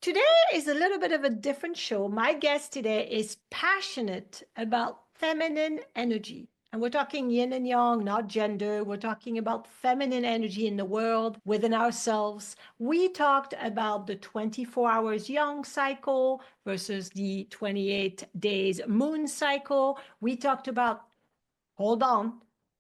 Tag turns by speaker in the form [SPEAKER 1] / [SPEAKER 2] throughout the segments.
[SPEAKER 1] Today is a little bit of a different show. My guest today is passionate about feminine energy. And we're talking yin and yang, not gender. We're talking about feminine energy in the world, within ourselves. We talked about the 24 hours yang cycle versus the 28 days moon cycle. We talked about, hold on,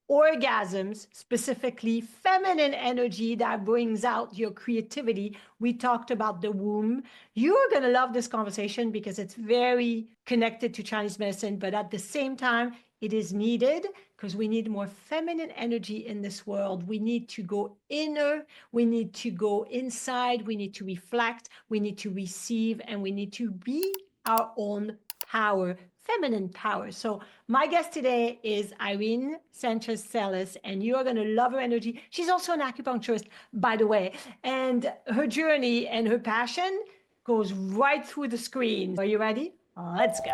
[SPEAKER 1] orgasms, specifically feminine energy that brings out your creativity. We talked about the womb. You're going to love this conversation because it's very connected to Chinese medicine, but at the same time, it is needed because we need more feminine energy in this world. We need to go inner, we need to go inside, we need to reflect, we need to receive, and we need to be our own power, feminine power. So my guest today is Irene Sanchez-Celis, and you are going to love her energy. She's also an acupuncturist, by the way, and her journey and her passion goes right through the screen. Are you ready? Let's go.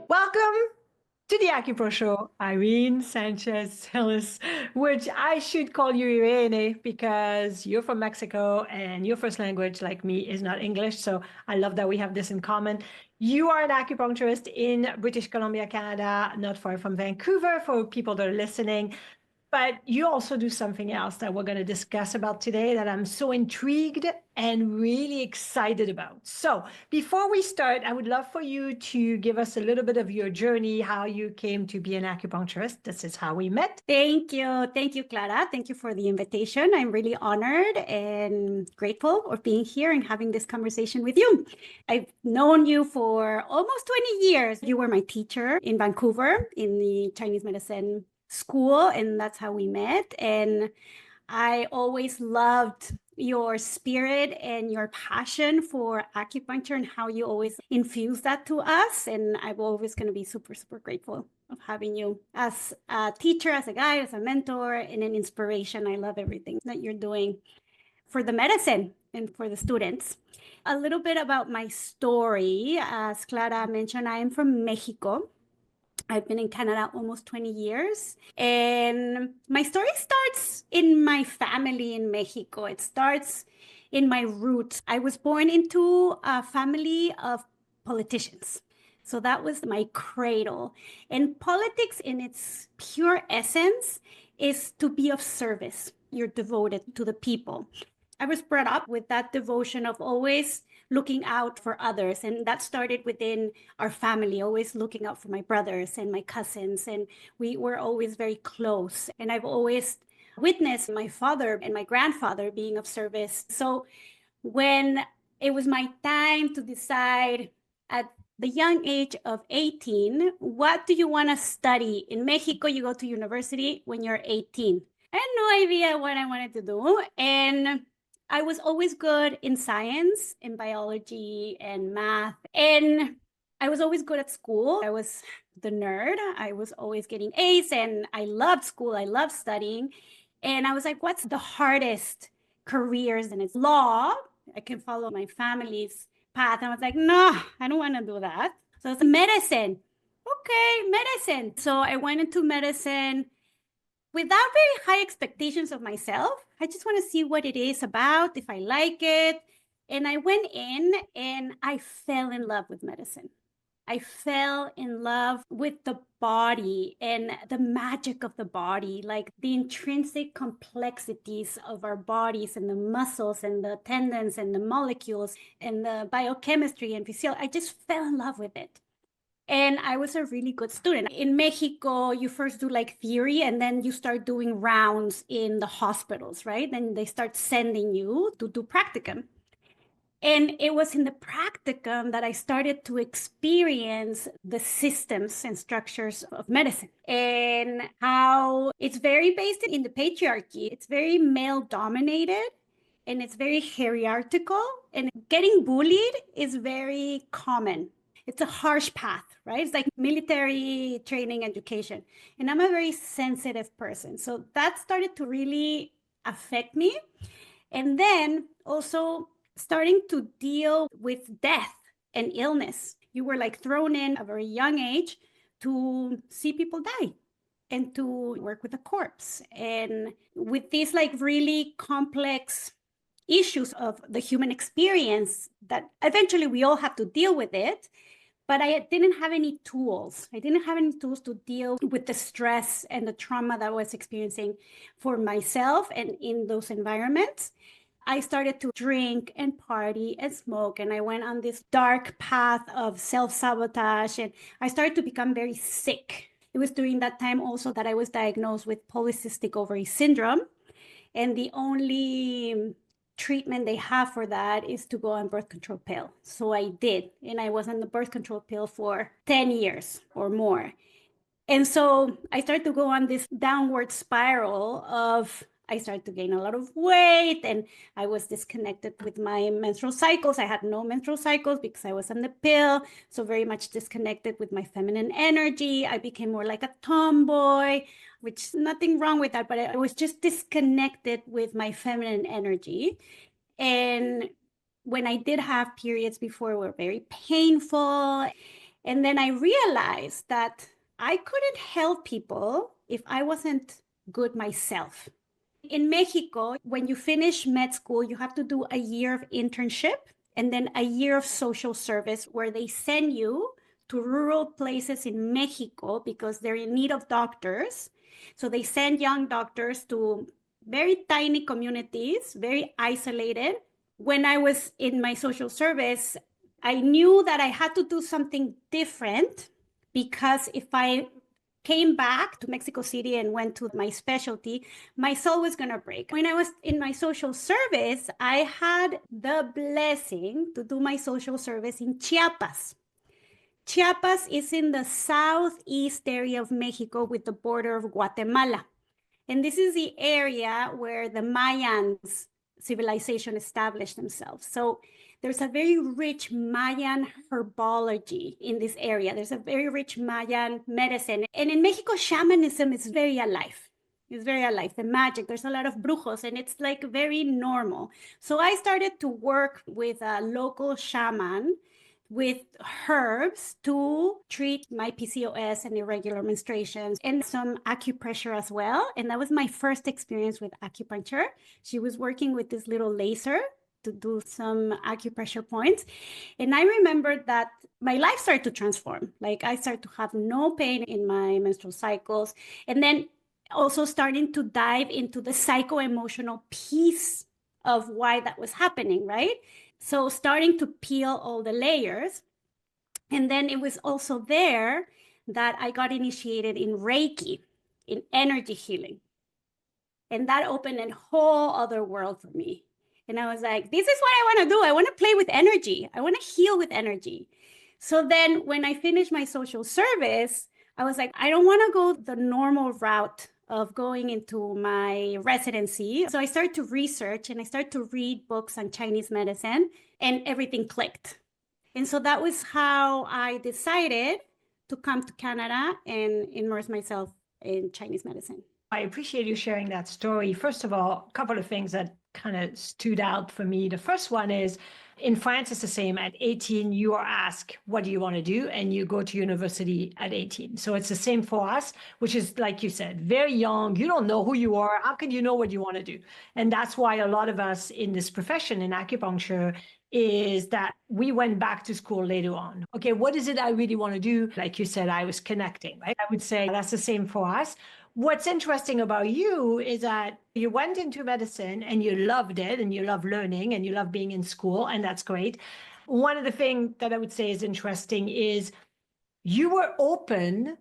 [SPEAKER 1] Welcome to the AcuPro Show, Irene Sanchez-Celis, which I should call you Irene because you're from Mexico and your first language, like me, is not English. So I love that we have this in common. You are an acupuncturist in British Columbia, Canada, not far from Vancouver for people that are listening. But you also do something else that we're going to discuss about today that I'm so intrigued and really excited about. So before we start, I would love for you to give us a little bit of your journey, how you came to be an acupuncturist. This is how we met.
[SPEAKER 2] Thank you. Thank you, Clara. Thank you for the invitation. I'm really honored and grateful of being here and having this conversation with you. I've known you for almost 20 years. You were my teacher in Vancouver in the Chinese medicine school, and that's how we met. And I always loved your spirit and your passion for acupuncture and how you always infuse that to us. And I'm always going to be super, super grateful of having you as a teacher, as a guide, as a mentor, and an inspiration. I love everything that you're doing for the medicine and for the students. A little bit about my story. As Clara mentioned, I am from Mexico. I've been in Canada almost 20 years. And my story starts in my family in Mexico. It starts in my roots. I was born into a family of politicians. So that was my cradle. And politics in its pure essence is to be of service. You're devoted to the people. I was brought up with that devotion of always looking out for others. And that started within our family, always looking out for my brothers and my cousins. And we were always very close. And I've always witnessed my father and my grandfather being of service. So when it was my time to decide at the young age of 18, what do you want to study? In Mexico, you go to university when you're 18. I had no idea what I wanted to do. And I was always good in science, in biology and math. And I was always good at school. I was the nerd. I was always getting A's and I loved school. I loved studying. And I was like, what's the hardest careers? And it's law. I can follow my family's path. And I was like, no, I don't want to do that. So it's medicine. Okay, medicine. So I went into medicine without very high expectations of myself. I just want to see what it is about, if I like it. And I went in and I fell in love with medicine. I fell in love with the body and the magic of the body, like the intrinsic complexities of our bodies and the muscles and the tendons and the molecules and the biochemistry and physiology. I just fell in love with it. And I was a really good student. In Mexico, you first do like theory and then you start doing rounds in the hospitals, right? Then they start sending you to do practicum. And it was in the practicum that I started to experience the systems and structures of medicine and how it's very based in the patriarchy. It's very male dominated and it's very hierarchical, and getting bullied is very common. It's a harsh path, right? It's like military training education. And I'm a very sensitive person. So that started to really affect me. And then also starting to deal with death and illness. You were like thrown in at a very young age to see people die and to work with a corpse. And with these like really complex issues of the human experience that eventually we all have to deal with it. But I didn't have any tools. I didn't have any tools to deal with the stress and the trauma that I was experiencing for myself and in those environments. I started to drink and party and smoke, and I went on this dark path of self-sabotage, and I started to become very sick. It was during that time also that I was diagnosed with polycystic ovary syndrome, and the only treatment they have for that is to go on birth control pill. So I did, and I was on the birth control pill for 10 years or more. And so I started to go on this downward spiral of, I started to gain a lot of weight, and I was disconnected with my menstrual cycles. I had no menstrual cycles because I was on the pill. So very much disconnected with my feminine energy. I became more like a tomboy, which nothing wrong with that, but I was just disconnected with my feminine energy. And when I did have periods before, were very painful. And then I realized that I couldn't help people if I wasn't good myself. In Mexico, when you finish med school, you have to do a year of internship and then a year of social service where they send you to rural places in Mexico because they're in need of doctors. So they send young doctors to very tiny communities, very isolated. When I was in my social service, I knew that I had to do something different because if I came back to Mexico City and went to my specialty, my soul was going to break. When I was in my social service, I had the blessing to do my social service in Chiapas. Chiapas is in the southeast area of Mexico with the border of Guatemala. And this is the area where the Mayans civilization established themselves. So there's a very rich Mayan herbology in this area. There's a very rich Mayan medicine. And in Mexico, shamanism is very alive. It's very alive. The magic, there's a lot of brujos, and it's like very normal. So I started to work with a local shaman with herbs to treat my PCOS and irregular menstruations, and some acupressure as well. And that was my first experience with acupuncture. She was working with this little laser to do some acupressure points. And I remembered that my life started to transform. Like I started to have no pain in my menstrual cycles. And then also starting to dive into the psycho-emotional piece of why that was happening, right? So starting to peel all the layers. And then it was also there that I got initiated in Reiki, in energy healing. And that opened a whole other world for me. And I was like, this is what I want to do. I want to play with energy. I want to heal with energy. So then when I finished my social service, I was like, I don't want to go the normal route of going into my residency. So I started to research and I started to read books on Chinese medicine, and everything clicked. And so that was how I decided to come to Canada and immerse myself in Chinese medicine.
[SPEAKER 1] I appreciate you sharing that story. First of all, a couple of things that kind of stood out for me. The first one is in France, it's the same. At 18, you are asked, what do you want to do? And you go to university at 18. So it's the same for us, which is, like you said, very young. You don't know who you are. How can you know what you want to do? And that's why a lot of us in this profession, in acupuncture, is that we went back to school later on. Okay, what is it I really want to do? Like you said, I was connecting, right? I would say that's the same for us. What's interesting about you is that you went into medicine and you loved it and you love learning and you love being in school, and that's great. One of the things that I would say is interesting is you were open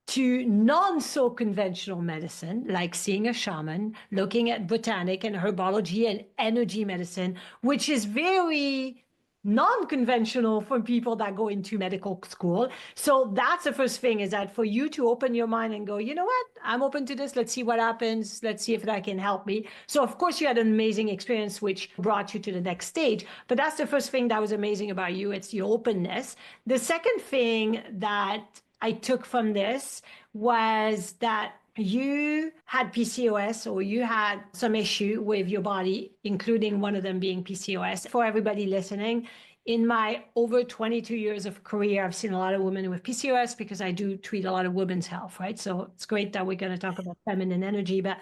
[SPEAKER 1] to non-so conventional medicine, like seeing a shaman, looking at botanic and herbology and energy medicine, which is very non-conventional for people that go into medical school. So that's the first thing, is that for you to open your mind and go, you know what, I'm open to this. Let's see what happens. Let's see if that can help me. So of course you had an amazing experience, which brought you to the next stage. But that's the first thing that was amazing about you. It's your openness. The second thing that I took from this was that you had PCOS, or you had some issue with your body, including one of them being PCOS. For everybody listening, in my over 22 years of career, I've seen a lot of women with PCOS because I do treat a lot of women's health, right? So it's great that we're going to talk about feminine energy. But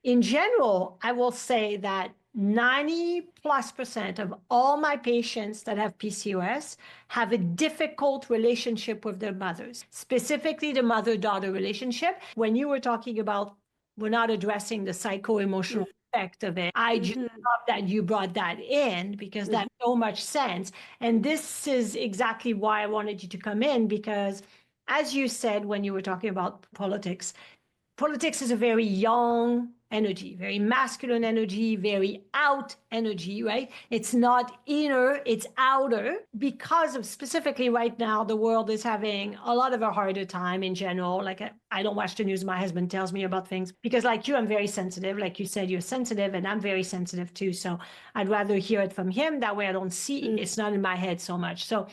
[SPEAKER 1] in general, I will say that 90+% of all my patients that have PCOS have a difficult relationship with their mothers, specifically the mother-daughter relationship. When you were talking about we're not addressing the psycho-emotional effect of it, I just love that you brought that in because that makes so much sense. And this is exactly why I wanted you to come in, because as you said when you were talking about politics is a very young energy, very masculine energy, very out energy, right? It's not inner, it's outer, because of specifically right now, the world is having a lot of a harder time in general. Like I don't watch the news. My husband tells me about things because like you, I'm very sensitive. Like you said, you're sensitive and I'm very sensitive too. So I'd rather hear it from him. That way I don't see it. It's not in my head so much. So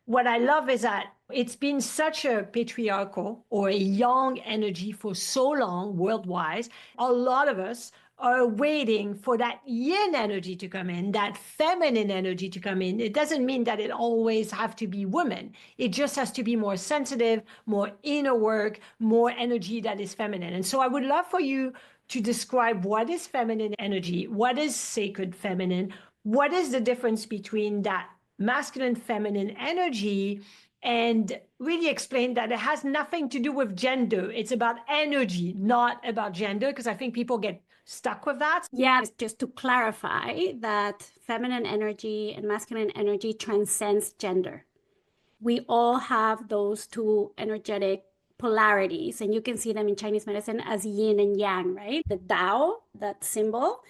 [SPEAKER 1] what I love is that it's been such a patriarchal or a young energy for so long worldwide. A lot of us are waiting for that yin energy to come in, that feminine energy to come in. It doesn't mean that it always have to be women. It just has to be more sensitive, more inner work, more energy that is feminine. And so I would love for you to describe what is feminine energy, what is sacred feminine, what is the difference between that masculine feminine energy, and really explain that it has nothing to do with gender. It's about energy, not about gender, because I think people get stuck with that.
[SPEAKER 2] Yeah, just to clarify that feminine energy and masculine energy transcends gender. We all have those two energetic polarities, and you can see them in Chinese medicine as yin and yang, right? The Tao, that symbol.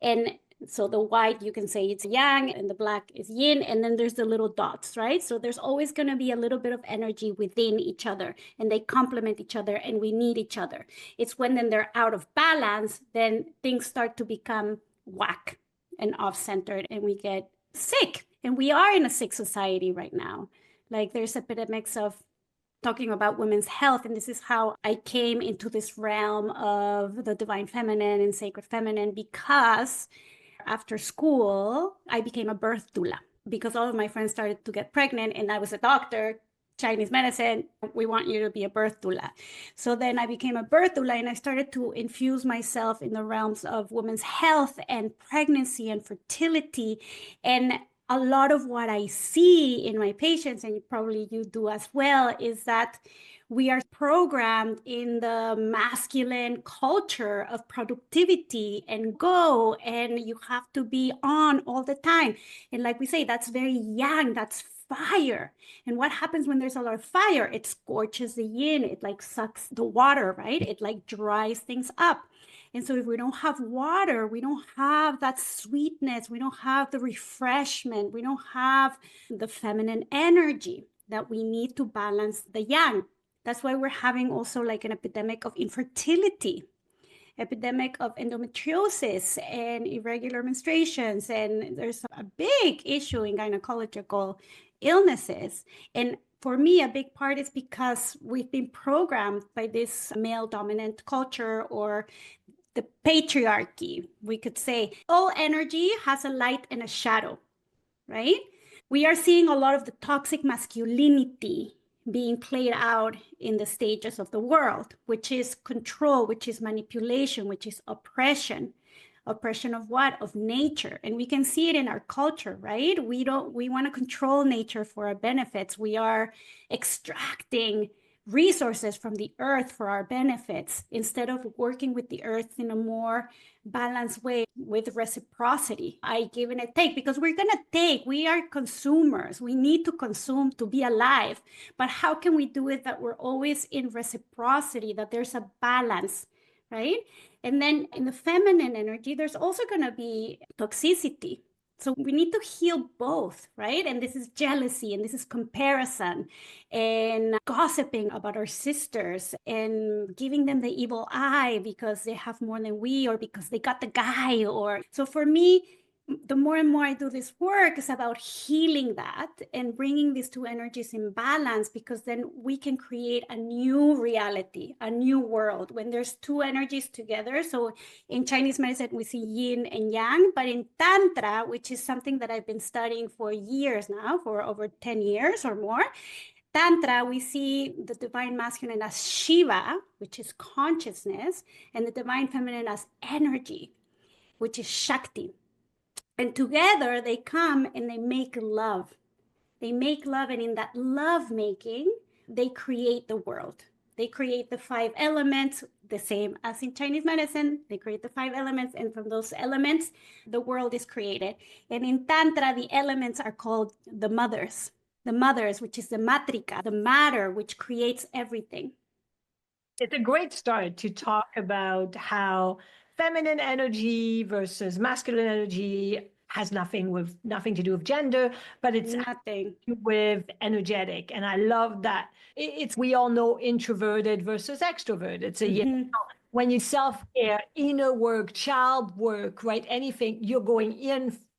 [SPEAKER 2] And so the white, you can say it's yang, and the black is yin, and then there's the little dots, right? So there's always going to be a little bit of energy within each other, and they complement each other, and we need each other. It's when then they're out of balance, then things start to become whack and off-centered, and we get sick. And we are in a sick society right now. Like there's epidemics of talking about women's health. And this is how I came into this realm of the divine feminine and sacred feminine, because after school, I became a birth doula because all of my friends started to get pregnant and I was a doctor, Chinese medicine, we want you to be a birth doula. So then I became a birth doula and I started to infuse myself in the realms of women's health and pregnancy and fertility. And a lot of what I see in my patients, and probably you do as well, is that we are programmed in the masculine culture of productivity and go, and you have to be on all the time. And like we say, that's very yang, that's fire. And what happens when there's a lot of fire? It scorches the yin, it like sucks the water, right? It like dries things up. And so if we don't have water, we don't have that sweetness, we don't have the refreshment, we don't have the feminine energy that we need to balance the yang. That's why we're having also like an epidemic of infertility, epidemic of endometriosis and irregular menstruations. And there's a big issue in gynecological illnesses. And for me, a big part is because we've been programmed by this male dominant culture, or the patriarchy. We could say all energy has a light and a shadow, right? We are seeing a lot of the toxic masculinity being played out in the stages of the world, which is control, which is manipulation, which is oppression. Oppression of what? Of nature. And we can see it in our culture, right? We want to control nature for our benefits. We are extracting resources from the earth for our benefits instead of working with the earth in a more balanced way with reciprocity. I give and I take, because we're going to take, we are consumers. We need to consume to be alive. But how can we do it that we're always in reciprocity, that there's a balance, right? And then in the feminine energy, there's also going to be toxicity. So we need to heal both, right? And this is jealousy, and this is comparison, and gossiping about our sisters, and giving them the evil eye because they have more than we, or because they got the guy. Or so for me, the more and more I do this work, is about healing that and bringing these two energies in balance, because then we can create a new reality, a new world when there's two energies together. So in Chinese medicine, we see yin and yang, but in Tantra, which is something that I've been studying for years now, for over 10 years or more, Tantra, we see the divine masculine as Shiva, which is consciousness, and the divine feminine as energy, which is Shakti. And together they come and they make love. They make love, and in that love making, they create the world. They create the 5 elements, the same as in Chinese medicine. They create the 5 elements, and from those elements, the world is created. And in Tantra, the elements are called the mothers. The mothers, which is the matrika, the matter, which creates everything.
[SPEAKER 1] It's a great start to talk about how feminine energy versus masculine energy has nothing to do with gender, but it's
[SPEAKER 2] nothing
[SPEAKER 1] with energetic. And I love that. It's we all know introverted versus extrovert. It's a when you self-care, inner work, child work, right? Anything, you're going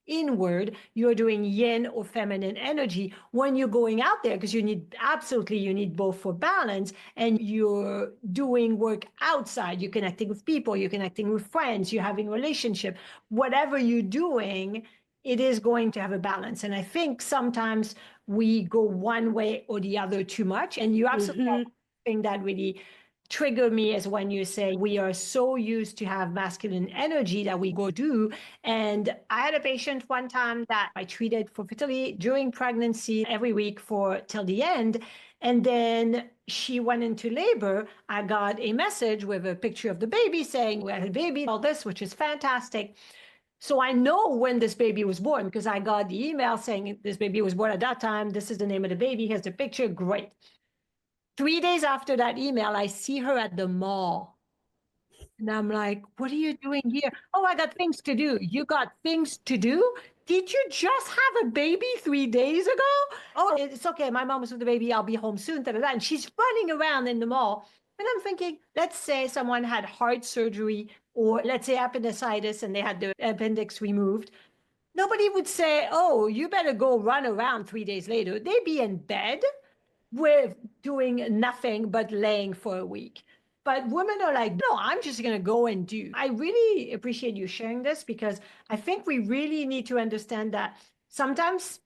[SPEAKER 1] inward, you're doing yin or feminine energy. When you're going out there, because you need both for balance, and you're doing work outside, you're connecting with people, you're connecting with friends, you're having a relationship, whatever you're doing, it is going to have a balance. And I think sometimes we go one way or the other too much. And you absolutely think that really trigger me is when you say we are so used to have masculine energy that we go do. And I had a patient one time that I treated for fertility during pregnancy every week till the end. And then she went into labor. I got a message with a picture of the baby saying we had a baby, all this, which is fantastic. So I know when this baby was born because I got the email saying this baby was born at that time. This is the name of the baby. Here's the picture. Great. 3 days after that email, I see her at the mall. And I'm like, what are you doing here? Oh, I got things to do. You got things to do? Did you just have a baby 3 days ago? Oh, it's okay. My mom was with the baby. I'll be home soon. Da, da, da. And she's running around in the mall. And I'm thinking, let's say someone had heart surgery or let's say appendicitis and they had the appendix removed. Nobody would say, oh, you better go run around 3 days later. They'd be in bed with doing nothing but laying for a week. But women are like, no, I'm just going to go and do. I really appreciate you sharing this because I think we really need to understand that sometimes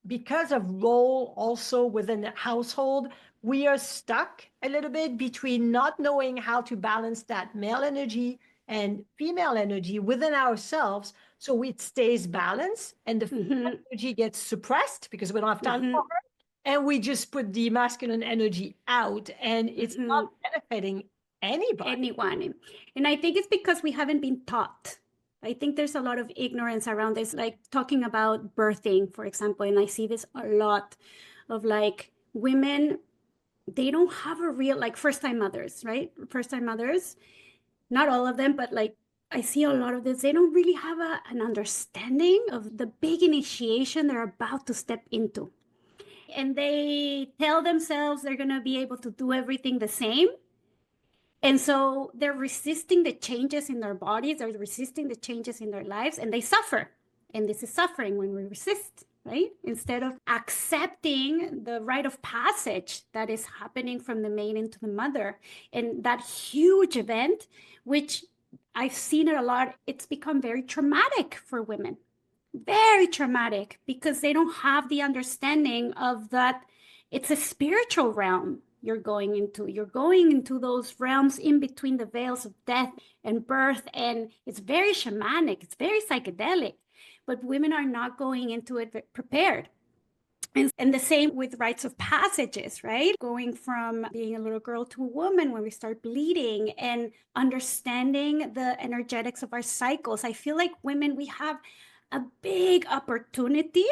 [SPEAKER 1] because of role also within the household, we are stuck a little bit between not knowing how to balance that male energy and female energy within ourselves so it stays balanced and the female energy gets suppressed because we don't have time for her. And we just put the masculine energy out and it's not benefiting anyone.
[SPEAKER 2] And I think it's because we haven't been taught. I think there's a lot of ignorance around this, like talking about birthing, for example. And I see this a lot of like women, they don't have a real, like first-time mothers, right? First-time mothers, not all of them, but like I see a lot of this. They don't really have an understanding of the big initiation they're about to step into. And they tell themselves they're going to be able to do everything the same. And so they're resisting the changes in their bodies, they're resisting the changes in their lives, and they suffer. And this is suffering when we resist, right? Instead of accepting the rite of passage that is happening from the maiden to the mother. And that huge event, which I've seen it a lot, it's become very traumatic for women. Very traumatic because they don't have the understanding of that it's a spiritual realm you're going into those realms in between the veils of death and birth, and it's very shamanic, it's very psychedelic, but women are not going into it prepared. And the same with rites of passages, right? Going from being a little girl to a woman when we start bleeding and understanding the energetics of our cycles. I feel like women, we have a big opportunity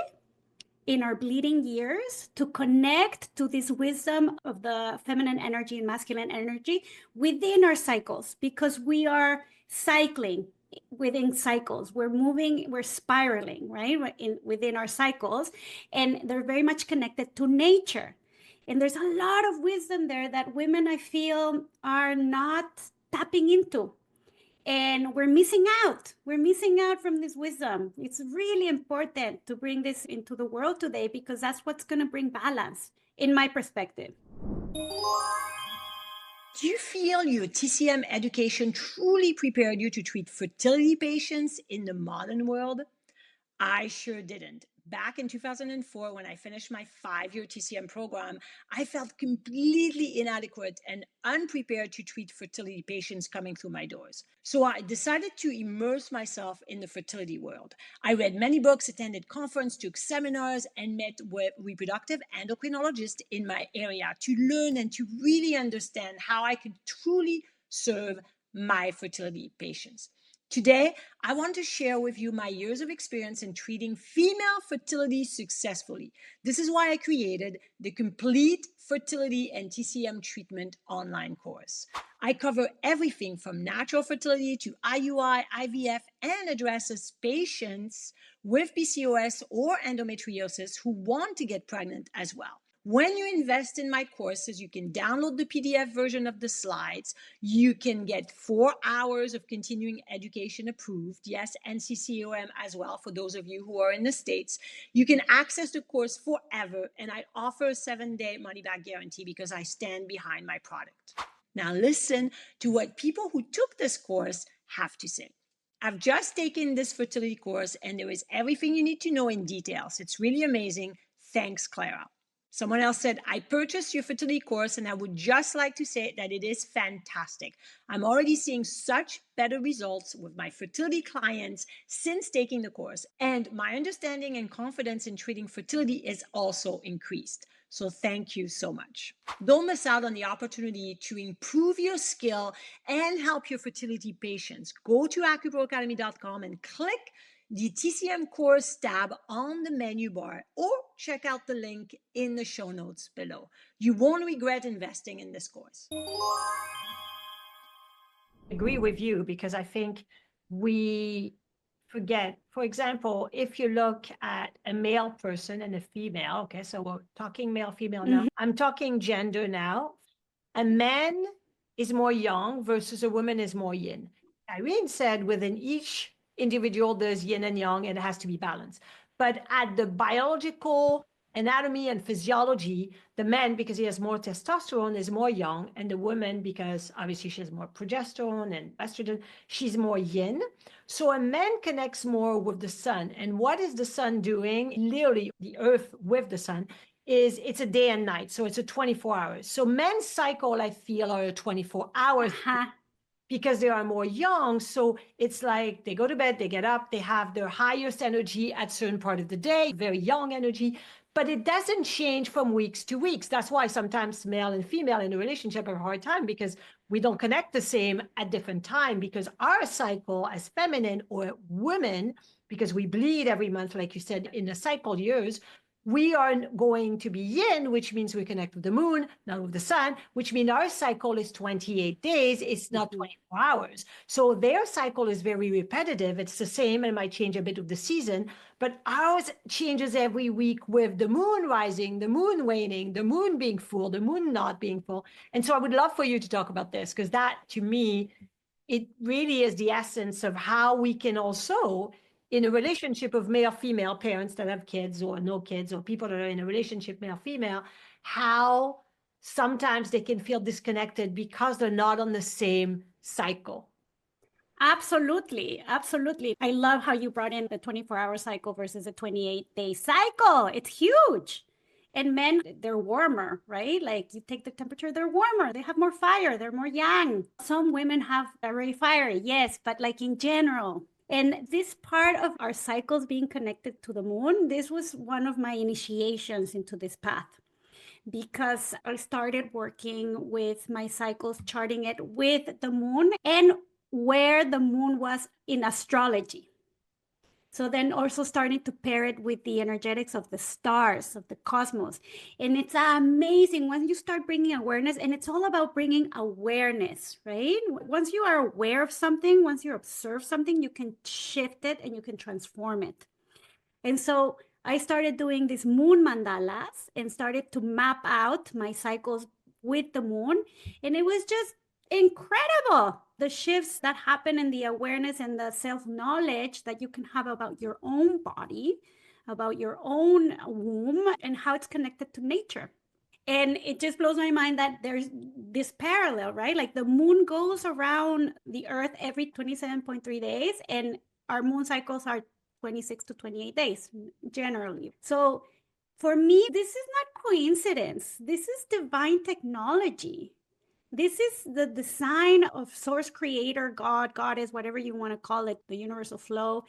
[SPEAKER 2] in our bleeding years to connect to this wisdom of the feminine energy and masculine energy within our cycles, because we are cycling within cycles. We're moving, we're spiraling, right? Within our cycles, and they're very much connected to nature. And there's a lot of wisdom there that women, I feel, are not tapping into. And we're missing out. We're missing out from this wisdom. It's really important to bring this into the world today because that's what's going to bring balance, in my perspective.
[SPEAKER 1] Do you feel your TCM education truly prepared you to treat fertility patients in the modern world? I sure didn't. Back in 2004, when I finished my 5-year TCM program, I felt completely inadequate and unprepared to treat fertility patients coming through my doors. So I decided to immerse myself in the fertility world. I read many books, attended conferences, took seminars, and met with reproductive endocrinologists in my area to learn and to really understand how I could truly serve my fertility patients. Today, I want to share with you my years of experience in treating female fertility successfully. This is why I created the Complete Fertility and TCM Treatment online course. I cover everything from natural fertility to IUI, IVF, and addresses patients with PCOS or endometriosis who want to get pregnant as well. When you invest in my courses, you can download the PDF version of the slides. You can get 4 hours of continuing education approved. Yes, NCCOM as well for those of you who are in the States. You can access the course forever, and I offer a 7-day money-back guarantee because I stand behind my product. Now listen to what people who took this course have to say. I've just taken this fertility course, and there is everything you need to know in details. It's really amazing. Thanks, Clara. Someone else said, I purchased your fertility course and I would just like to say that it is fantastic. I'm already seeing such better results with my fertility clients since taking the course. And my understanding and confidence in treating fertility is also increased. So thank you so much. Don't miss out on the opportunity to improve your skill and help your fertility patients. Go to acuproacademy.com and click the TCM course tab on the menu bar, or check out the link in the show notes below. You won't regret investing in this course. I agree with you because I think we forget, for example, if you look at a male person and a female, okay, so we're talking male, female now. I'm talking gender now. A man is more yang versus a woman is more yin. Irene said within each individual, there's yin and yang, and it has to be balanced. But at the biological anatomy and physiology, the man, because he has more testosterone, is more yang, and the woman, because obviously she has more progesterone and estrogen, she's more yin. So a man connects more with the sun. And what is the sun doing? Literally, the earth with the sun is it's a day and night. So it's a 24 hours. So men's cycle, I feel, are 24 hours. Because they are more young. So it's like they go to bed, they get up, they have their highest energy at certain part of the day, very young energy, but it doesn't change from weeks to weeks. That's why sometimes male and female in a relationship have a hard time because we don't connect the same at different time because our cycle as feminine or women, because we bleed every month, like you said, in the cycle years, we are going to be yin, which means we connect with the moon, not with the sun, which means our cycle is 28 days. It's not 24 hours. So their cycle is very repetitive. It's the same and it might change a bit with the season, but ours changes every week with the moon rising, the moon waning, the moon being full, the moon not being full. And so I would love for you to talk about this because that, to me, it really is the essence of how we can also, in a relationship of male-female parents that have kids or no kids or people that are in a relationship male-female, how sometimes they can feel disconnected because they're not on the same cycle.
[SPEAKER 2] Absolutely. Absolutely. I love how you brought in the 24-hour cycle versus a 28-day cycle. It's huge. And men, they're warmer, right? Like you take the temperature, they're warmer. They have more fire. They're more yang. Some women have very fiery, yes, but like in general. And this part of our cycles being connected to the moon, this was one of my initiations into this path because I started working with my cycles, charting it with the moon and where the moon was in astrology. So then also starting to pair it with the energetics of the stars, of the cosmos. And it's amazing when you start bringing awareness, and it's all about bringing awareness, right? Once you are aware of something, once you observe something, you can shift it and you can transform it. And so I started doing these moon mandalas and started to map out my cycles with the moon. And it was just incredible. the shifts that happen in the awareness and the self-knowledge that you can have about your own body, about your own womb, and how it's connected to nature. And it just blows my mind that there's this parallel, right? Like the moon goes around the earth every 27.3 days, and our moon cycles are 26 to 28 days generally. So for me, this is not coincidence. This is divine technology. This is the design of source creator, God, goddess, whatever you want to call it, the universal flow.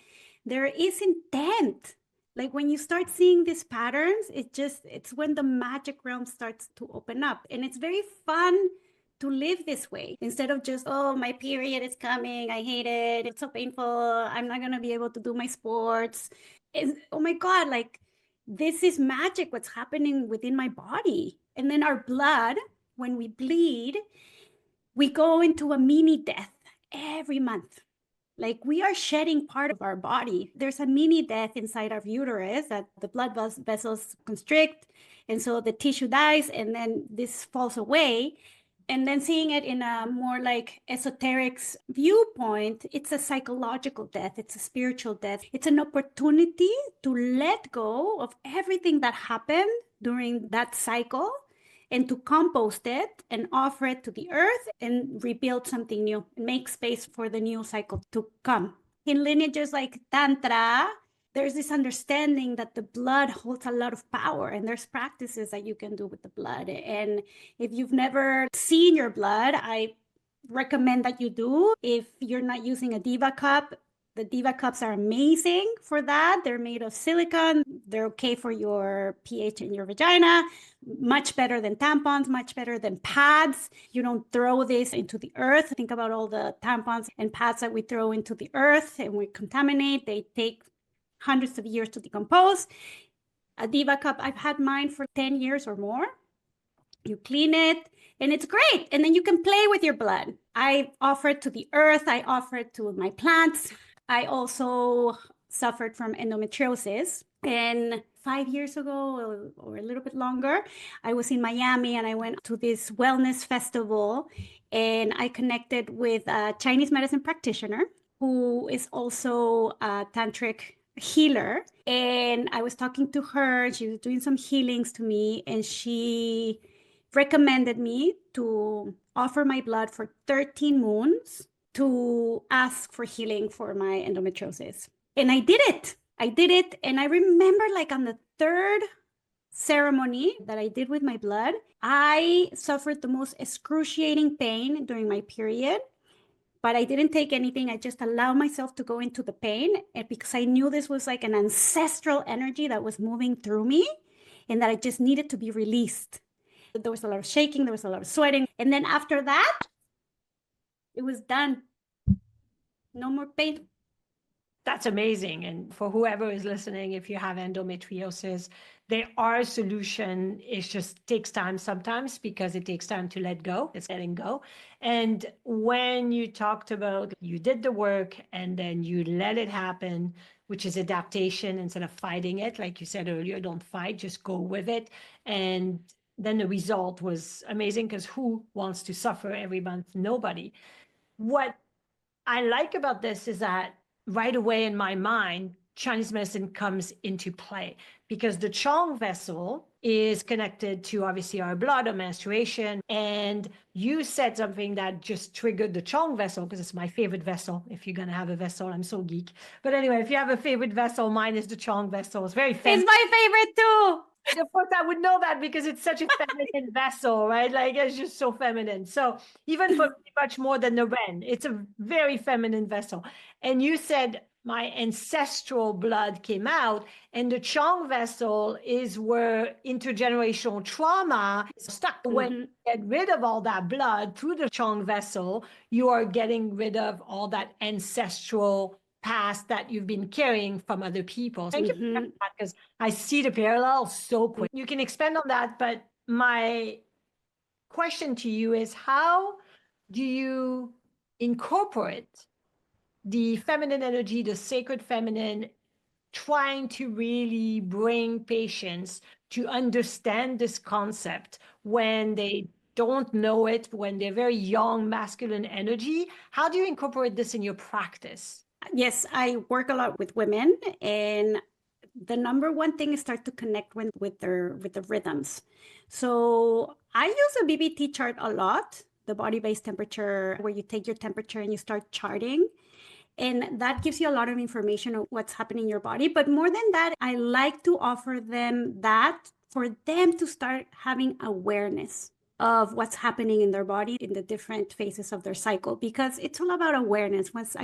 [SPEAKER 2] There is intent. Like when you start seeing these patterns, it's when the magic realm starts to open up. And it's very fun to live this way instead of just, oh, my period is coming. I hate it. It's so painful. I'm not going to be able to do my sports. Oh my God, like this is magic, what's happening within my body. And then our blood, when we bleed, we go into a mini death every month. Like we are shedding part of our body. There's a mini death inside our uterus that the blood vessels constrict. And so the tissue dies and then this falls away. And then seeing it in a more like esoteric viewpoint, it's a psychological death. It's a spiritual death. It's an opportunity to let go of everything that happened during that cycle and to compost it and offer it to the earth and rebuild something new and make space for the new cycle to come. In lineages like Tantra, there's this understanding that the blood holds a lot of power and there's practices that you can do with the blood. And if you've never seen your blood, I recommend that you do. If you're not using a Diva cup, the Diva cups are amazing for that. They're made of silicone. They're okay for your pH in your vagina. Much better than tampons, much better than pads. You don't throw this into the earth. Think about all the tampons and pads that we throw into the earth and we contaminate. They take hundreds of years to decompose. A Diva cup, I've had mine for 10 years or more. You clean it and it's great. And then you can play with your blood. I offer it to the earth. I offer it to my plants. I also suffered from endometriosis. And 5 years ago or a little bit longer, I was in Miami and I went to this wellness festival and I connected with a Chinese medicine practitioner who is also a tantric healer. And I was talking to her. She was doing some healings to me and she recommended me to offer my blood for 13 moons to ask for healing for my endometriosis. And I did it. And I remember like on the third ceremony that I did with my blood, I suffered the most excruciating pain during my period, but I didn't take anything. I just allowed myself to go into the pain because I knew this was like an ancestral energy that was moving through me and that I just needed to be released. There was a lot of shaking, there was a lot of sweating. And then after that, it was done. No more pain.
[SPEAKER 1] That's amazing. And for whoever is listening, if you have endometriosis, there are solutions. It just takes time sometimes because it takes time to let go. It's letting go. And when you talked about you did the work and then you let it happen, which is adaptation instead of fighting it, like you said earlier, don't fight, just go with it. And then the result was amazing because who wants to suffer every month? Nobody. What I like about this is that right away in my mind, Chinese medicine comes into play because the Chong vessel is connected to obviously our blood, our menstruation. And you said something that just triggered the Chong vessel because it's my favorite vessel. If you're going to have a vessel, I'm so geek. But anyway, if you have a favorite vessel, mine is the Chong vessel. It's very feminine.
[SPEAKER 2] It's my favorite too.
[SPEAKER 1] Of course, I would know that because it's such a feminine vessel, right? Like it's just so feminine. So even for me, much more than the Ren, it's a very feminine vessel. And you said my ancestral blood came out, and the Chong vessel is where intergenerational trauma is stuck. When you get rid of all that blood through the Chong vessel, you are getting rid of all that ancestral past that you've been carrying from other people. Thank you for that because I see the parallel so quick. You can expand on that, but my question to you is how do you incorporate the feminine energy, the sacred feminine, trying to really bring patients to understand this concept when they don't know it, when they're very young, masculine energy. How do you incorporate this in your practice?
[SPEAKER 2] Yes, I work a lot with women, and the number one thing is start to connect with the rhythms. So I use a BBT chart a lot, the body-based temperature, where you take your temperature and you start charting. And that gives you a lot of information on what's happening in your body. But more than that, I like to offer them that for them to start having awareness of what's happening in their body in the different phases of their cycle, because it's all about awareness. Once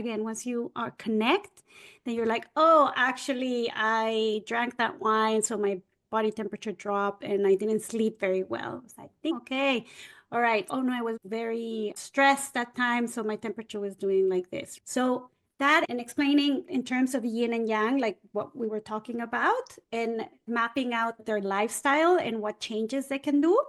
[SPEAKER 2] you are connect, then you're like, oh, actually, I drank that wine, so my body temperature dropped and I didn't sleep very well. It's like, okay, all right. Oh no, I was very stressed that time, so my temperature was doing like this. So that, and explaining in terms of yin and yang, like what we were talking about, and mapping out their lifestyle and what changes they can do,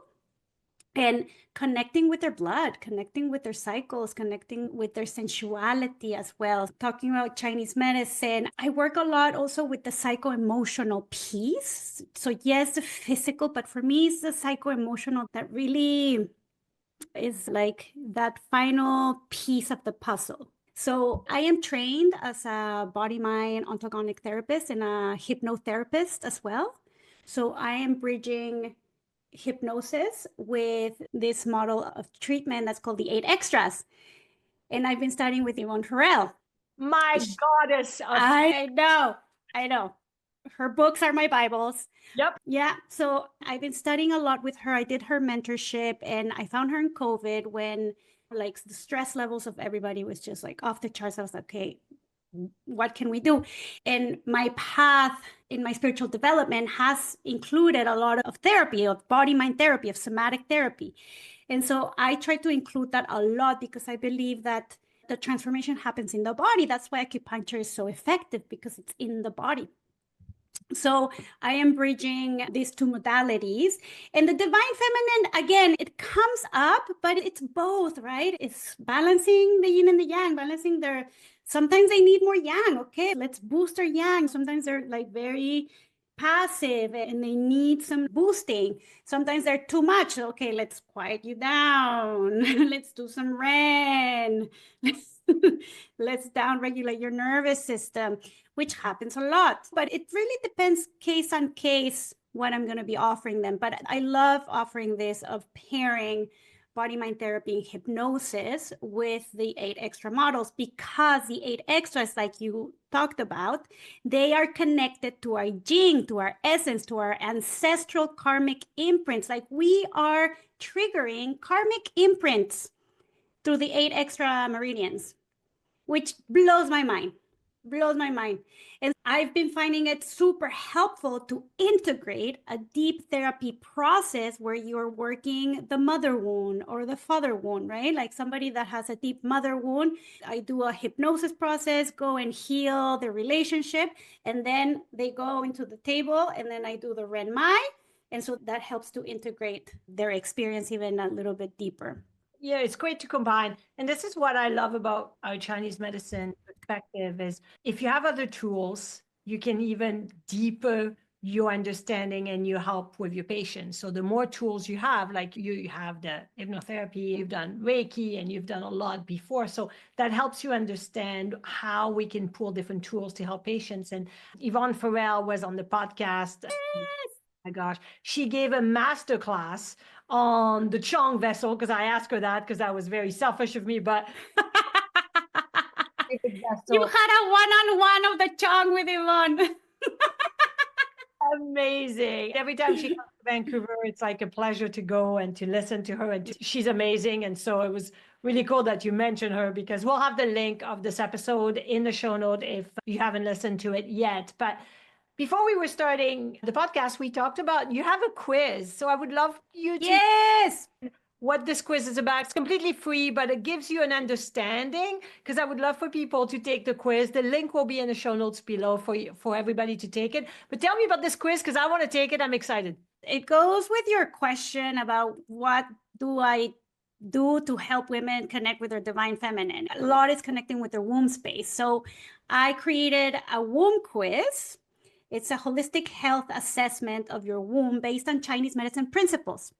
[SPEAKER 2] and connecting with their blood, connecting with their cycles, connecting with their sensuality as well. Talking about Chinese medicine, I work a lot also with the psycho-emotional piece. So yes, the physical, but for me, it's the psycho-emotional that really is like that final piece of the puzzle. So I am trained as a body-mind ontogenic therapist and a hypnotherapist as well. So I am bridging hypnosis with this model of treatment that's called the 8 extras. And I've been studying with Yvonne Farrell.
[SPEAKER 1] My goddess.
[SPEAKER 2] I know. Her books are my Bibles.
[SPEAKER 1] Yep.
[SPEAKER 2] Yeah. So I've been studying a lot with her. I did her mentorship, and I found her in COVID when like the stress levels of everybody was just like off the charts. I was like, okay, what can we do? And my path in my spiritual development has included a lot of therapy, of body mind therapy, of somatic therapy. And so I try to include that a lot because I believe that the transformation happens in the body. That's why acupuncture is so effective, because it's in the body. So I am bridging these two modalities. And the divine feminine, again, it comes up, but it's both, right? It's balancing the yin and the yang, balancing their, sometimes they need more yang. Okay, let's boost their yang. Sometimes they're like very passive and they need some boosting. Sometimes they're too much. Okay, let's quiet you down. Let's do some Ren. Let's down regulate your nervous system, which happens a lot. But it really depends case on case what I'm going to be offering them. But I love offering this of pairing body mind therapy and hypnosis with the 8 extra models, because the 8 extras, like you talked about, they are connected to our jing, to our essence, to our ancestral karmic imprints. Like we are triggering karmic imprints through the 8 extra meridians, which blows my mind. And I've been finding it super helpful to integrate a deep therapy process where you're working the mother wound or the father wound, right? Like somebody that has a deep mother wound, I do a hypnosis process, go and heal the relationship, and then they go into the table, and then I do the Ren Mai. And so that helps to integrate their experience even a little bit deeper.
[SPEAKER 1] Yeah, it's great to combine. And this is what I love about our Chinese medicine perspective is if you have other tools, you can even deeper your understanding and your help with your patients. So the more tools you have, like you have the hypnotherapy, you've done Reiki, and you've done a lot before. So that helps you understand how we can pull different tools to help patients. And Yvonne Farrell was on the podcast.
[SPEAKER 2] Yes.
[SPEAKER 1] My gosh, she gave a master class on the Chong vessel, because I asked her that because that was very selfish of me, but
[SPEAKER 2] you had a one-on-one of the Chong with Yvonne.
[SPEAKER 1] Amazing. Every time she comes to Vancouver, it's like a pleasure to go and to listen to her. And she's amazing. And so it was really cool that you mentioned her, because we'll have the link of this episode in the show note if you haven't listened to it yet. But before we were starting the podcast, we talked about you have a quiz. So I would love you to
[SPEAKER 2] Yes.
[SPEAKER 1] what this quiz is about. It's completely free, but it gives you an understanding, because I would love for people to take the quiz. The link will be in the show notes below for everybody to take it. But tell me about this quiz, because I want to take it. I'm excited.
[SPEAKER 2] It goes with your question about what do I do to help women connect with their divine feminine. A lot is connecting with their womb space. So I created a womb quiz. It's a holistic health assessment of your womb based on Chinese medicine principles.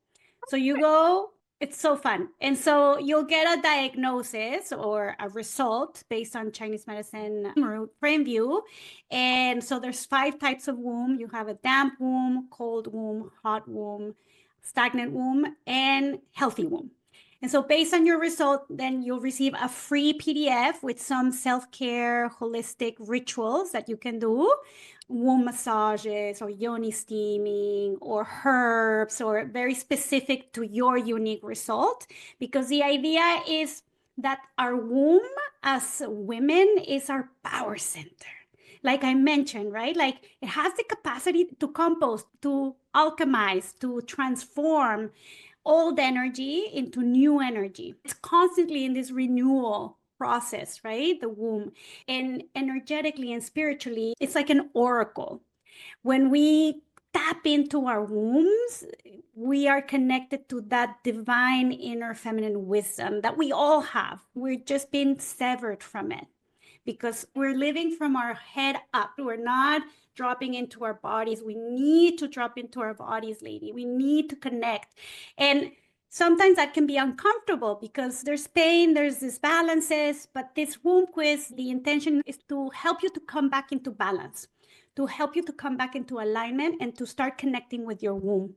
[SPEAKER 2] So you go It's so fun. And so you'll get a diagnosis or a result based on Chinese medicine frame view. And so there's 5 types of womb. You have a damp womb, cold womb, hot womb, stagnant womb, and healthy womb. And so based on your result, then you'll receive a free PDF with some self-care, holistic rituals that you can do, womb massages or yoni steaming or herbs or very specific to your unique result. Because the idea is that our womb as women is our power center. Like I mentioned, right? Like it has the capacity to compost, to alchemize, to transform old energy into new energy. It's constantly in this renewal process, right? The womb. And energetically and spiritually, it's like an oracle. When we tap into our wombs, we are connected to that divine inner feminine wisdom that we all have. We're just being severed from it because we're living from our head up. We're not dropping into our bodies. We need to drop into our bodies, lady. We need to connect. And sometimes that can be uncomfortable because there's pain, there's disbalances, but this womb quiz, the intention is to help you to come back into balance, to help you to come back into alignment and to start connecting with your womb.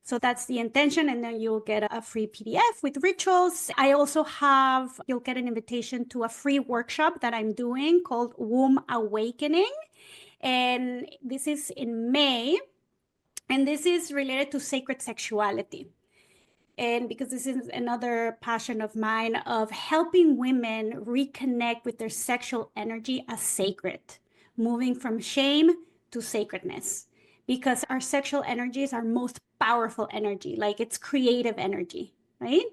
[SPEAKER 2] So that's the intention. And then you'll get a free PDF with rituals. I also have, you'll get an invitation to a free workshop that I'm doing called Womb Awakening. And this is in May. And this is related to sacred sexuality. And because this is another passion of mine of helping women reconnect with their sexual energy as sacred, moving from shame to sacredness. Because our sexual energy is our most powerful energy, like it's creative energy, right?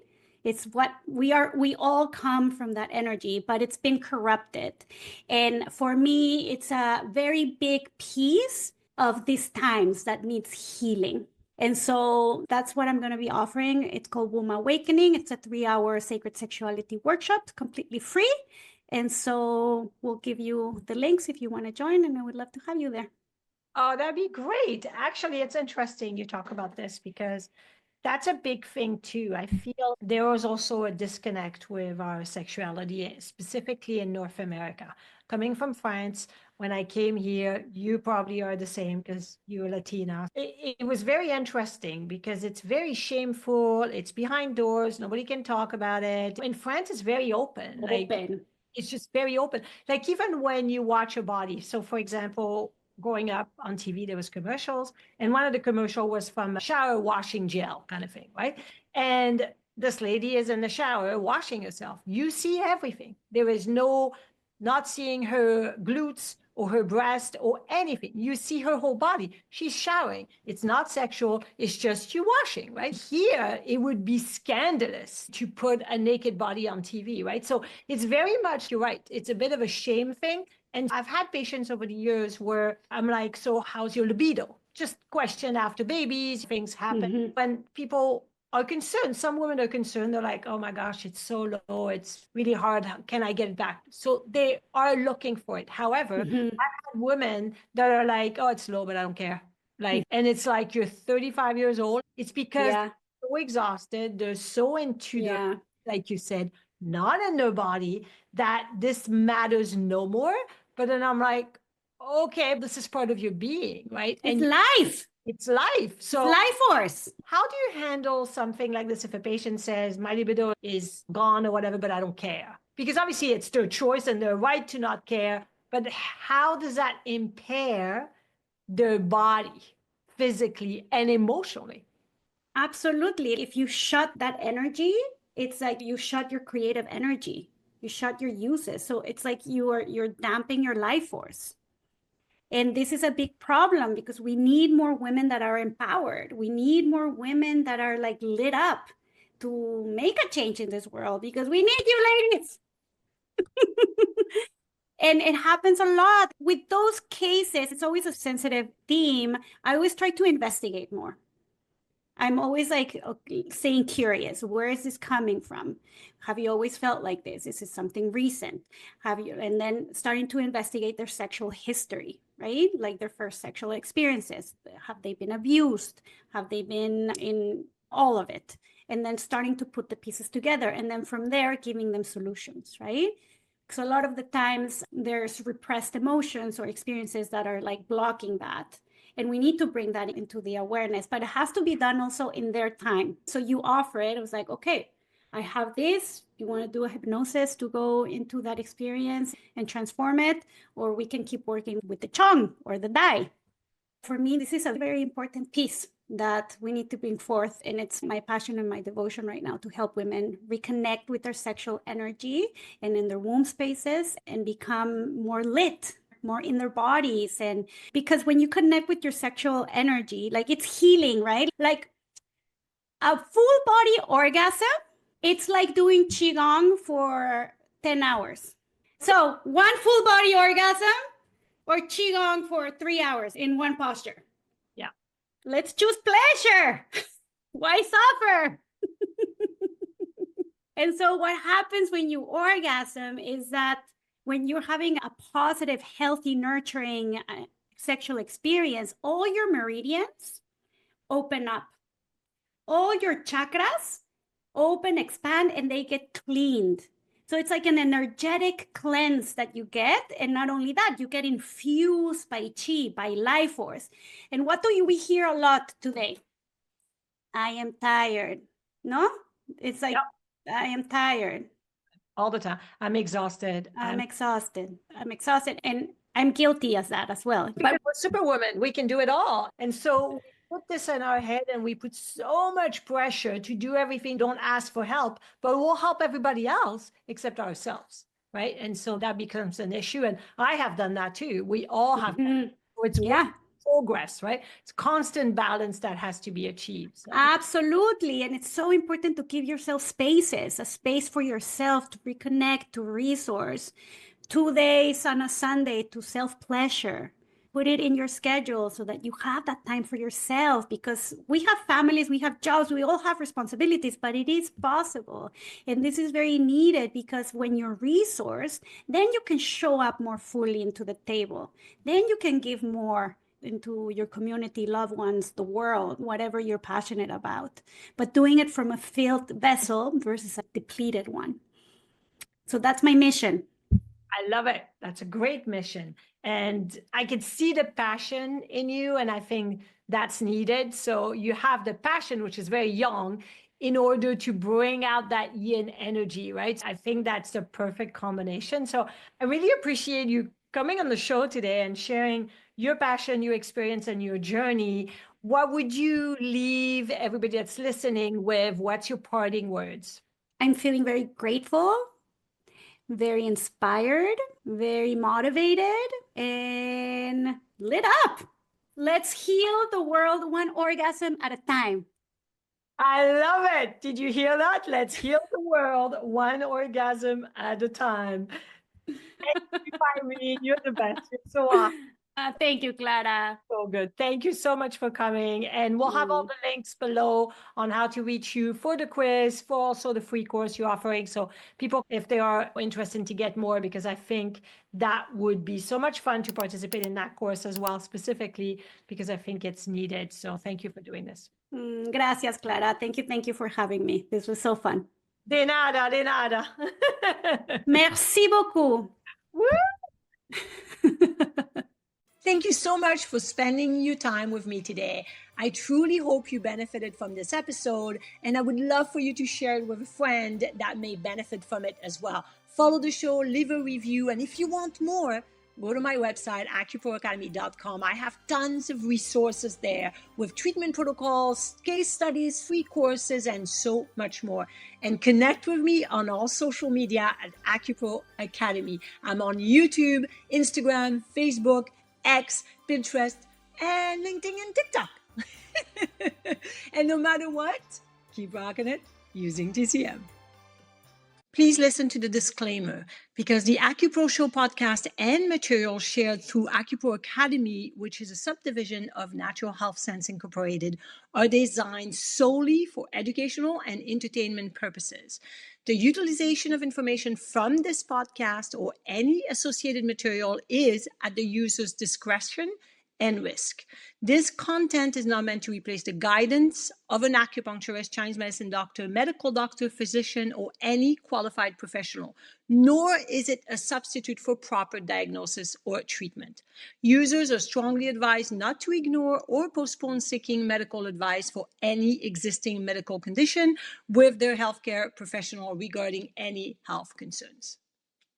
[SPEAKER 2] It's what we are. We all come from that energy, but it's been corrupted. And for me, it's a very big piece of these times that needs healing. And so that's what I'm going to be offering. It's called Womb Awakening. It's a 3-hour sacred sexuality workshop, completely free. And so we'll give you the links if you want to join, and I would love to have you there.
[SPEAKER 1] Oh, that'd be great. Actually, it's interesting you talk about this because that's a big thing too. I feel there was also a disconnect with our sexuality, specifically in North America. Coming from France, when I came here, you probably are the same because you're Latina. It was very interesting because it's very shameful. It's behind doors. Nobody can talk about it. In France, it's very open. Like it's just very open. Like even when you watch a body. So for example, growing up on TV, there was commercials, and one of the commercial was from shower washing gel kind of thing, right? And this lady is in the shower washing herself. You see everything. There is no not seeing her glutes or her breast or anything. You see her whole body. She's showering. It's not sexual. It's just you washing, right? Here, it would be scandalous to put a naked body on TV, right? So it's very much, you're right. It's a bit of a shame thing. And I've had patients over the years where I'm like, so how's your libido? Just question after babies, things happen. When people are concerned, some women are concerned, they're like, oh my gosh, it's so low, it's really hard. How can I get it back? So they are looking for it. However, I've had women that are like, oh, it's low, but I don't care. Like, and it's like you're 35 years old. It's because they're so exhausted, they're so into their, like you said, not in their body, that this matters no more. But then I'm like, okay, this is part of your being, right?
[SPEAKER 2] It's life.
[SPEAKER 1] It's life. So
[SPEAKER 2] it's life force.
[SPEAKER 1] How do you handle something like this if a patient says, my libido is gone or whatever, but I don't care? Because obviously it's their choice and their right to not care. But how does that impair their body physically and emotionally?
[SPEAKER 2] Absolutely. If you shut that energy, it's like you shut your creative energy. You shut your uses. So it's like you're damping your life force. And this is a big problem because we need more women that are empowered. We need more women that are like lit up to make a change in this world because we need you ladies. And it happens a lot. With those cases, it's always a sensitive theme. I always try to investigate more. I'm always like staying curious. Where is this coming from? Have you always felt like this? Is it something recent? Have you? And then starting to investigate their sexual history, right? Like their first sexual experiences. Have they been abused? Have they been in all of it? and then starting to put the pieces together. And then from there, giving them solutions, right? So a lot of the times there's repressed emotions or experiences that are like blocking that. And we need to bring that into the awareness, but it has to be done also in their time. So you offer it. It was like, okay, I have this. You want to do a hypnosis to go into that experience and transform it, or we can keep working with the Chong or the Dai. For me, this is a very important piece that we need to bring forth. And it's my passion and my devotion right now to help women reconnect with their sexual energy and in their womb spaces and become more lit, more in their bodies. And because when you connect with your sexual energy, like it's healing, right? Like a full body orgasm, it's like doing Qigong for 10 hours. So one full body orgasm or Qigong for 3 hours in one posture.
[SPEAKER 1] Yeah.
[SPEAKER 2] Let's choose pleasure. Why suffer? And so what happens when you orgasm is that when you're having a positive, healthy, nurturing sexual experience, all your meridians open up. All your chakras open, expand, and they get cleaned. So it's like an energetic cleanse that you get. And not only that, you get infused by chi, by life force. And what do we hear a lot today? I am tired. No? It's like, yep. I am tired.
[SPEAKER 1] All the time. I'm exhausted.
[SPEAKER 2] I'm exhausted. I'm exhausted. And I'm guilty as that as well.
[SPEAKER 1] But we're superwomen. We can do it all. And so we put this in our head and we put so much pressure to do everything. Don't ask for help, but we'll help everybody else except ourselves. Right. And so that becomes an issue. And I have done that too. We all have. So it's progress, right? It's constant balance that has to be achieved. So.
[SPEAKER 2] Absolutely. And it's so important to give yourself spaces, a space for yourself to reconnect, to resource. 2 days on a Sunday to self-pleasure. Put it in your schedule so that you have that time for yourself, because we have families, we have jobs, we all have responsibilities, but it is possible. And this is very needed because when you're resourced, then you can show up more fully into the table. Then you can give more into your community, loved ones, the world, whatever you're passionate about, but doing it from a filled vessel versus a depleted one. So that's my mission.
[SPEAKER 1] I love it. That's a great mission. And I could see the passion in you. And I think that's needed. So you have the passion, which is very young, in order to bring out that yin energy, right? I think that's the perfect combination. So I really appreciate you coming on the show today and sharing your passion, your experience, and your journey. What would you leave everybody that's listening with? What's your parting words?
[SPEAKER 2] I'm feeling very grateful, very inspired, very motivated, and lit up. Let's heal the world one orgasm at a time.
[SPEAKER 1] I love it. Did you hear that? Let's heal the world one orgasm at a time. Thank you, Irene. You're the best. You're so awesome.
[SPEAKER 2] Thank you, Clara.
[SPEAKER 1] So good. Thank you so much for coming. And we'll have all the links below on how to reach you for the quiz, for also the free course you're offering. So people, if they are interested to get more, because I think that would be so much fun to participate in that course as well, specifically because I think it's needed. So thank you for doing this.
[SPEAKER 2] Gracias, Clara. Thank you for having me. This was so fun.
[SPEAKER 1] De nada, de nada.
[SPEAKER 2] Merci beaucoup.
[SPEAKER 1] Thank you so much for spending your time with me today. I truly hope you benefited from this episode, and I would love for you to share it with a friend that may benefit from it as well. Follow the show, leave a review, and if you want more, go to my website, acuproacademy.com. I have tons of resources there with treatment protocols, case studies, free courses, and so much more. And connect with me on all social media at AcuPro Academy. I'm on YouTube, Instagram, Facebook, X, Pinterest, and LinkedIn and TikTok. And no matter what, keep rocking it using TCM. Please listen to the disclaimer, because the AcuPro Show podcast and material shared through AcuPro Academy, which is a subdivision of Natural Health Sense Incorporated, are designed solely for educational and entertainment purposes. The utilization of information from this podcast or any associated material is at the user's discretion and risk. This content is not meant to replace the guidance of an acupuncturist, Chinese medicine doctor, medical doctor, physician, or any qualified professional, nor is it a substitute for proper diagnosis or treatment. Users are strongly advised not to ignore or postpone seeking medical advice for any existing medical condition with their healthcare professional regarding any health concerns.